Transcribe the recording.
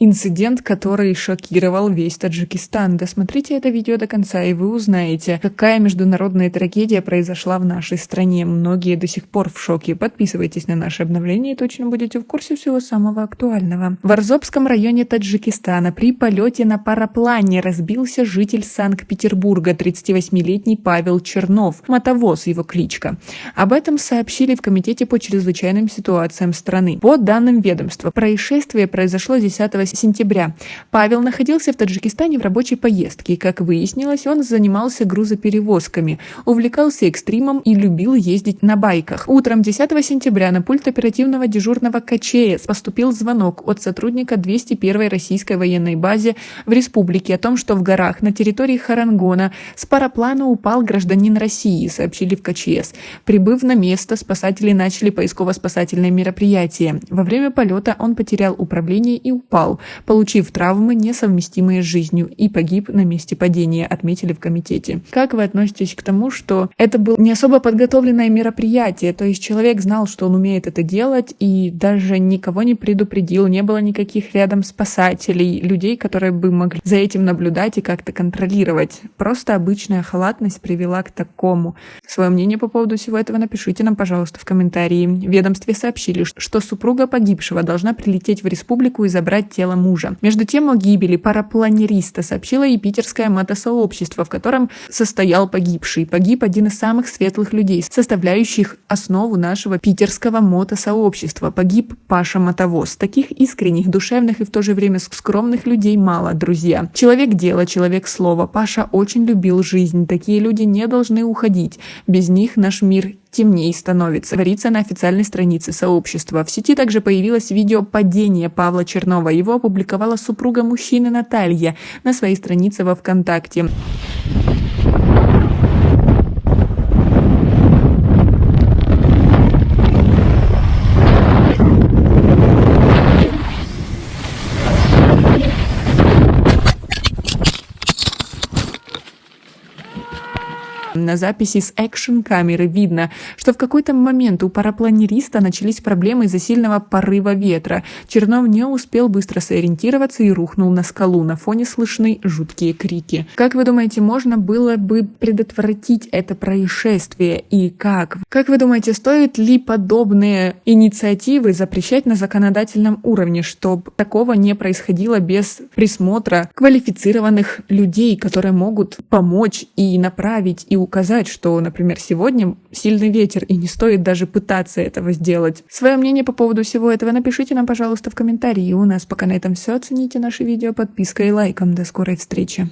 инцидент, который шокировал весь Таджикистан. Досмотрите это видео до конца, и вы узнаете, какая международная трагедия произошла в нашей стране. Многие до сих пор в шоке. Подписывайтесь на наши обновления, и точно будете в курсе всего самого актуального. В Орзобском районе Таджикистана при полете на параплане разбился житель Санкт-Петербурга, 38-летний Павел Чернов, Мотовоз его кличка. Об этом сообщили в Комитете по чрезвычайным ситуациям страны. По данным ведомства, происшествие произошло 10 сентября. Павел находился в Таджикистане в рабочей поездке. Как выяснилось, он занимался грузоперевозками, увлекался экстримом и любил ездить на байках. Утром 10 сентября на пульт оперативного дежурного КЧС поступил звонок от сотрудника 201-й российской военной базе в республике о том, что в горах на территории Харангона с параплана упал гражданин России, сообщили в КЧС. Прибыв на место, спасатели начали поисково-спасательное мероприятие. Во время полета он потерял управление и упал, получив травмы, несовместимые с жизнью, и погиб на месте падения, отметили в комитете. Как вы относитесь к тому, что это было не особо подготовленное мероприятие, то есть человек знал, что он умеет это делать, и даже никого не предупредил, не было никаких рядом спасателей, людей, которые бы могли за этим наблюдать и как-то контролировать. Просто обычная халатность привела к такому. Свое мнение по поводу всего этого напишите нам, пожалуйста, в комментарии. В ведомстве сообщили, что супруга погибшего должна прилететь в республику и забрать тело мужа. Между тем, о гибели парапланериста сообщило и питерское мотосообщество, в котором состоял погибший. Погиб один из самых светлых людей, составляющих основу нашего питерского мотосообщества. Погиб Паша Мотовоз. Таких искренних, душевных и в то же время скромных людей мало, друзья. Человек дела, человек слова. Паша очень любил жизнь. Такие люди не должны уходить. Без них наш мир темнее становится, говорится на официальной странице сообщества. В сети также появилось видео падения Павла Чернова. Его опубликовала супруга мужчины Наталья на своей странице во ВКонтакте. На записи с экшн-камеры видно, что в какой-то момент у парапланериста начались проблемы из-за сильного порыва ветра. Чернов не успел быстро сориентироваться и рухнул на скалу. На фоне слышны жуткие крики. Как вы думаете, можно было бы предотвратить это происшествие и как? Как вы думаете, стоит ли подобные инициативы запрещать на законодательном уровне, чтобы такого не происходило без присмотра квалифицированных людей, которые могут помочь и направить, и указать, что, например, сегодня сильный ветер, и не стоит даже пытаться этого сделать. Свое мнение по поводу всего этого напишите нам, пожалуйста, в комментарии. У нас пока на этом все. Оцените наше видео подпиской и лайком. До скорой встречи.